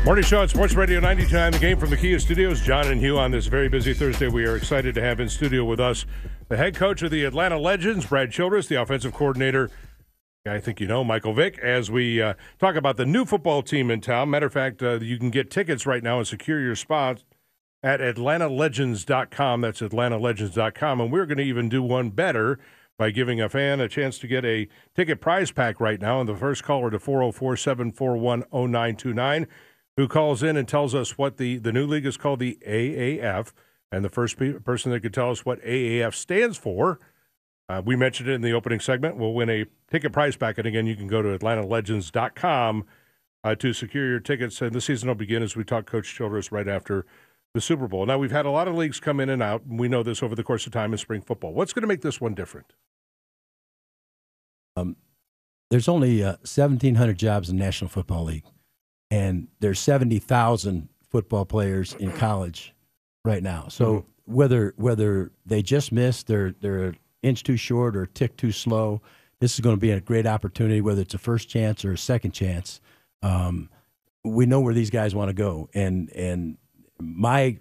Morning show at Sports Radio 92.9 The Game from the Kia Studios. John and Hugh on this very busy Thursday. We are excited to have in studio with us the head coach of the Atlanta Legends, Brad Childress, the offensive coordinator, I think you know, Michael Vick, as we talk about the new football team in town. Matter of fact, you can get tickets right now and secure your spot at atlantalegends.com. That's atlantalegends.com. And we're going to even do one better by giving a fan a chance to get a ticket prize pack right now. And the first caller to 404-741-0929 who calls in and tells us what the new league is called the AAF, and the first person that could tell us what AAF stands for, we mentioned it in the opening segment, will win a ticket prize pack. And again, you can go to atlantalegends.com to secure your tickets. And the season will begin, as we talk Coach Childress, right after the Super Bowl. Now, we've had a lot of leagues come in and out, and we know this over the course of time in spring football. What's going to make this one different? There's only 1,700 jobs in the National Football League. And there's 70,000 football players in college right now. So whether they just missed, they're an inch too short or a tick too slow, this is going to be a great opportunity, whether it's a first chance or a second chance. We know where these guys want to go. And my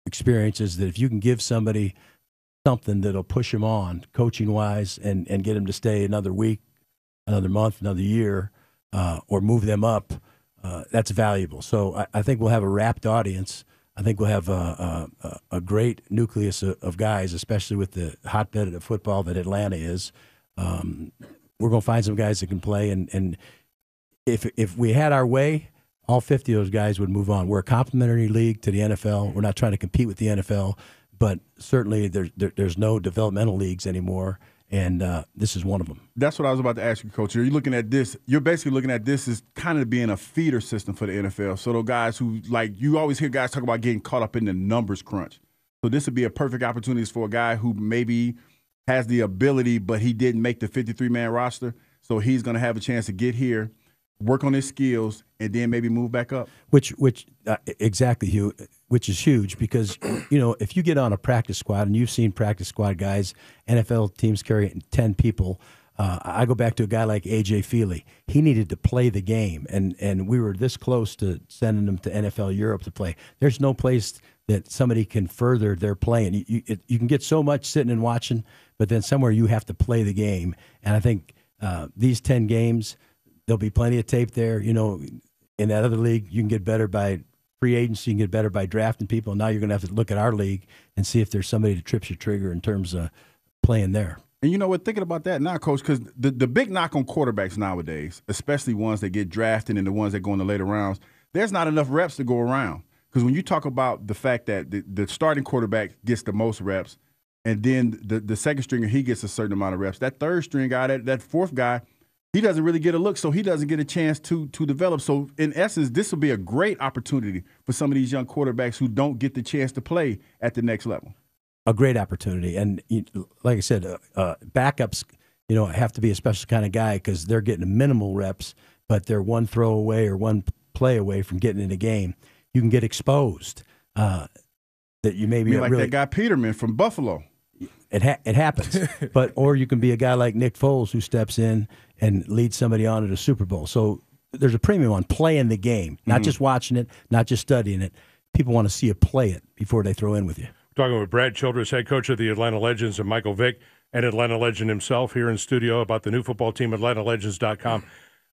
experience is that if you can give somebody something that'll push them on coaching-wise and get them to stay another week, another month, another year, or move them up, that's valuable. So I think we'll have a rapt audience. I think we'll have a great nucleus of guys, especially with the hotbed of football that Atlanta is. We're going to find some guys that can play, and if we had our way, all 50 of those guys would move on. We're a complementary league to the NFL. We're not trying to compete with the NFL, but certainly there's no developmental leagues anymore. And this is one of them. That's what I was about to ask you, Coach. You're looking at this. You're basically looking at this as kind of being a feeder system for the NFL. So those guys who, like, you always hear guys talk about getting caught up in the numbers crunch. So this would be a perfect opportunity for a guy who maybe has the ability, but he didn't make the 53-man roster. So he's going to have a chance to get here, work on his skills, and then maybe move back up. Which exactly, Hugh, which is huge because, you know, if you get on a practice squad, and you've seen practice squad guys, NFL teams carry 10 people. I go back to a guy like A.J. Feely. He needed to play the game, and we were this close to sending him to NFL Europe to play. There's no place that somebody can further their playing. You can get so much sitting and watching, but then somewhere you have to play the game. And I think these 10 games, there'll be plenty of tape there. You know, in that other league, you can get better by free agency, you can get better by drafting people. Now you're going to have to look at our league and see if there's somebody that trips your trigger in terms of playing there. And you know what, thinking about that now, Coach, because the big knock on quarterbacks nowadays, especially ones that get drafted and the ones that go in the later rounds, there's not enough reps to go around. Because when you talk about the fact that the starting quarterback gets the most reps, and then the second stringer, he gets a certain amount of reps. That third string guy, that fourth guy, he doesn't really get a look, so he doesn't get a chance to develop. So, in essence, this will be a great opportunity for some of these young quarterbacks who don't get the chance to play at the next level. A great opportunity. And like I said, backups, you know, have to be a special kind of guy because they're getting minimal reps, but they're one throw away or one play away from getting in a game. You can get exposed that you maybe like really, that guy Peterman from Buffalo. It happens, or you can be a guy like Nick Foles who steps in and leads somebody on to the Super Bowl. So there's a premium on playing the game, not just watching it, not just studying it. People want to see you play it before they throw in with you. We're talking with Brad Childress, head coach of the Atlanta Legends, and Michael Vick, an Atlanta Legend himself, here in studio about the new football team, atlantalegends.com.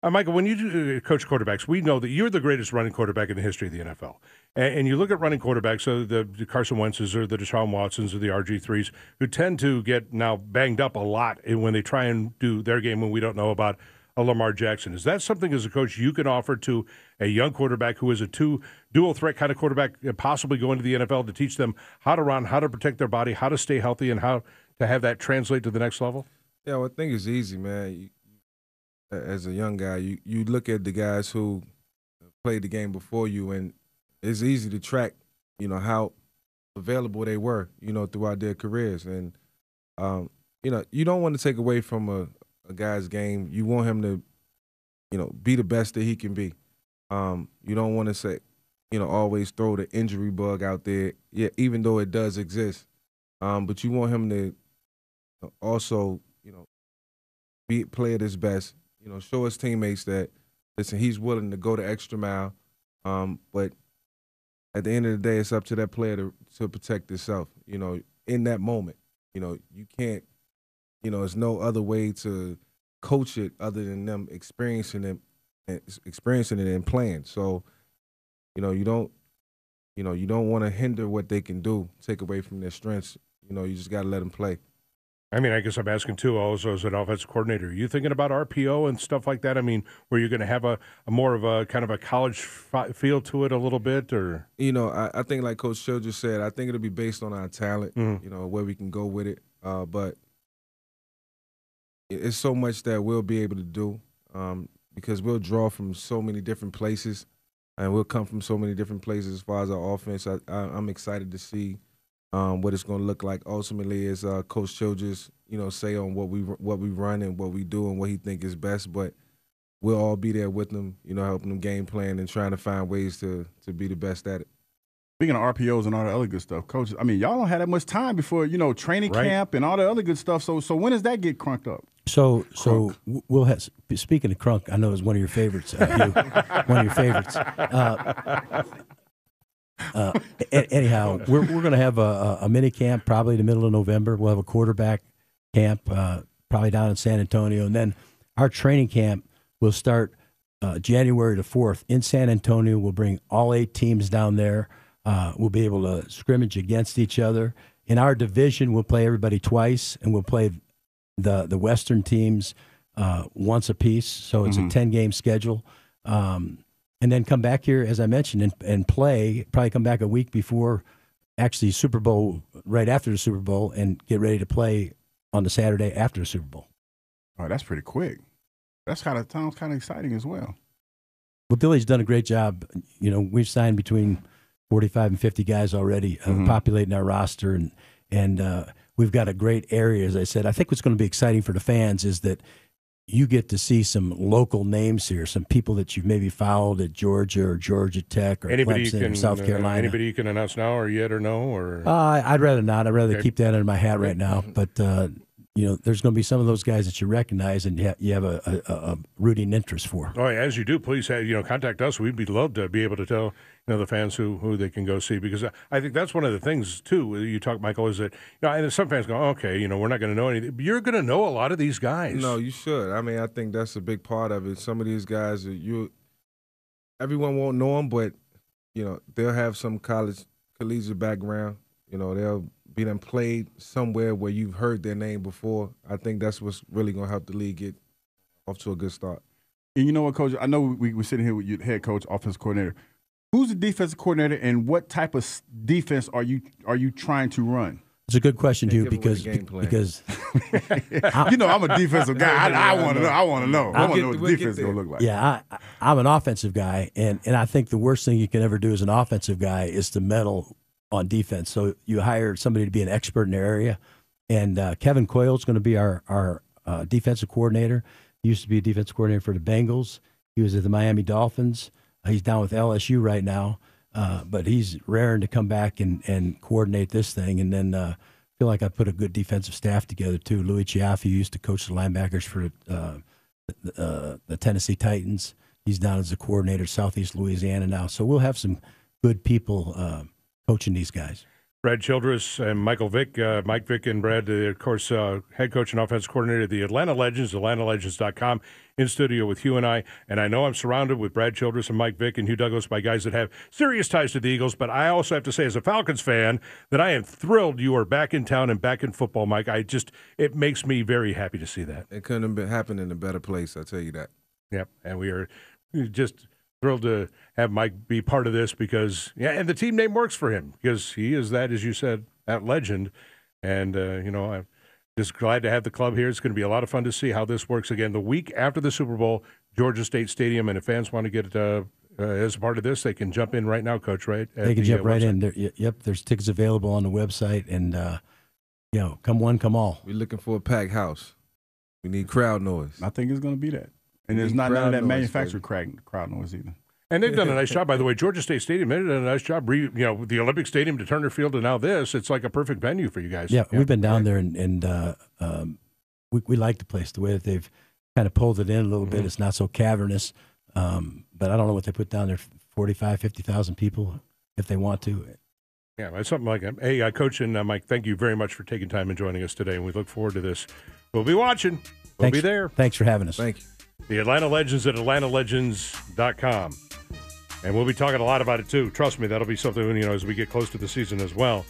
Michael, when you coach quarterbacks, we know that you're the greatest running quarterback in the history of the NFL. And you look at running quarterbacks, so the Carson Wentz's or the Deshaun Watsons or the RG3s, who tend to get now banged up a lot when they try and do their game when we don't know about a Lamar Jackson. Is that something as a coach you can offer to a young quarterback who is a dual threat kind of quarterback, possibly going to the NFL, to teach them how to run, how to protect their body, how to stay healthy, and how to have that translate to the next level? Yeah, well, I think it's easy, man. As a young guy, you look at the guys who played the game before you, and it's easy to track, you know, how available they were, you know, throughout their careers. And, you know, you don't want to take away from a guy's game. You want him to, you know, be the best that he can be. You don't want to say, you know, always throw the injury bug out there, yeah, even though it does exist. But you want him to also, you know, play at his best. You know, show his teammates that, listen, he's willing to go the extra mile, But at the end of the day, it's up to that player to protect himself. You know, in that moment, you know, you can't. You know, there's no other way to coach it other than them experiencing it and playing. So, you know, you don't want to hinder what they can do, take away from their strengths. You know, you just got to let them play. I mean, I guess I'm asking too, also as an offensive coordinator, are you thinking about RPO and stuff like that? I mean, were you going to have a more of a kind of a college feel to it a little bit, or? You know, I think like Coach Childress said, I think it'll be based on our talent, you know, where we can go with it. But it's so much that we'll be able to do because we'll draw from so many different places and we'll come from so many different places as far as our offense. I'm excited to see what it's going to look like ultimately as Coach Childress, you know, say on what we run and what we do and what he think is best. But we'll all be there with them, you know, helping them game plan and trying to find ways to be the best at it. Speaking of RPOs and all the other good stuff, coaches, I mean, y'all don't have that much time before, you know, training camp and all the other good stuff. So when does that get crunked up? So we'll have. Speaking of crunk, I know it's one of your favorites, Hugh. One of your favorites. Anyhow, we're going to have a mini camp probably in the middle of November. We'll have a quarterback camp probably down in San Antonio, and then our training camp will start January the 4th in San Antonio. We'll bring all 8 teams down there. We'll be able to scrimmage against each other. In our division, we'll play everybody twice, and we'll play the Western teams once apiece. So it's a 10-game schedule. And then come back here, as I mentioned, and play, probably come back a week before actually Super Bowl, right after the Super Bowl, and get ready to play on the Saturday after the Super Bowl. Oh, that's pretty quick. That sounds kind of exciting as well. Well, Billy's done a great job. You know, we've signed between 45 and 50 guys already populating our roster, and we've got a great area, as I said. I think what's going to be exciting for the fans is that you get to see some local names here, some people that you've maybe followed at Georgia or Georgia Tech or Clemson or South Carolina. Anybody you can announce now or yet or no? Or I'd rather not. I'd rather keep that under my hat right now. But, you know, there's going to be some of those guys that you recognize and you have a rooting interest for. Oh, yeah, as you do, please contact us. We'd be loved to be able to tell the fans who they can go see, because I think that's one of the things too. You talk, Michael, is that and some fans go, okay, we're not going to know anything. But you're going to know a lot of these guys. No, you should. I mean, I think that's a big part of it. Some of these guys, everyone won't know them, but they'll have some collegiate background. They'll be them played somewhere where you've heard their name before. I think that's what's really going to help the league get off to a good start. And you know what, Coach? I know we're sitting here with your head coach, offensive coordinator. Who's the defensive coordinator, and what type of defense are you trying to run? It's a good question, Hugh, because I'm a defensive guy. I want to know. I want to know what the defense is going to look like. Yeah, I'm an offensive guy, and I think the worst thing you can ever do as an offensive guy is to meddle on defense. So you hire somebody to be an expert in their area, and Kevin Coyle is going to be our defensive coordinator. He used to be a defensive coordinator for the Bengals. He was at the Miami Dolphins. He's down with LSU right now, but he's raring to come back and coordinate this thing. And then I feel like I put a good defensive staff together, too. Louis Chiaffi used to coach the linebackers for the Tennessee Titans. He's down as a coordinator, Southeast Louisiana now. So we'll have some good people coaching these guys. Brad Childress and Michael Vick, Mike Vick and Brad, of course, head coach and offensive coordinator of the Atlanta Legends, AtlantaLegends.com, in studio with Hugh and I. And I know I'm surrounded with Brad Childress and Mike Vick and Hugh Douglas by guys that have serious ties to the Eagles, but I also have to say, as a Falcons fan, that I am thrilled you are back in town and back in football, Mike. It makes me very happy to see that. It couldn't have happened in a better place, I'll tell you that. Yep, and we are just thrilled to have Mike be part of this because, and the team name works for him because he is that, as you said, that legend. And, I'm just glad to have the club here. It's going to be a lot of fun to see how this works again. The week after the Super Bowl, Georgia State Stadium, and if fans want to get as a part of this, they can jump in right now, Coach, right? They can jump right in. Yep, there's tickets available on the website, and, come one, come all. We're looking for a packed house. We need crowd noise. I think it's going to be that. And there's not none of that manufactured crowd noise either. And they've done a nice job, by the way. Georgia State Stadium, they did a nice job. With the Olympic Stadium to Turner Field and now this, it's like a perfect venue for you guys. Yeah, we've been down there, and we like the place, the way that they've kind of pulled it in a little bit. It's not so cavernous, but I don't know what they put down there 45, 50,000 people if they want to. Yeah, it's something like that. Hey, Coach and Mike, thank you very much for taking time and joining us today, and we look forward to this. We'll be watching. We'll be there. Thanks for having us. Thank you. The Atlanta Legends at AtlantaLegends.com. And we'll be talking a lot about it, too. Trust me, that'll be something, as we get close to the season as well.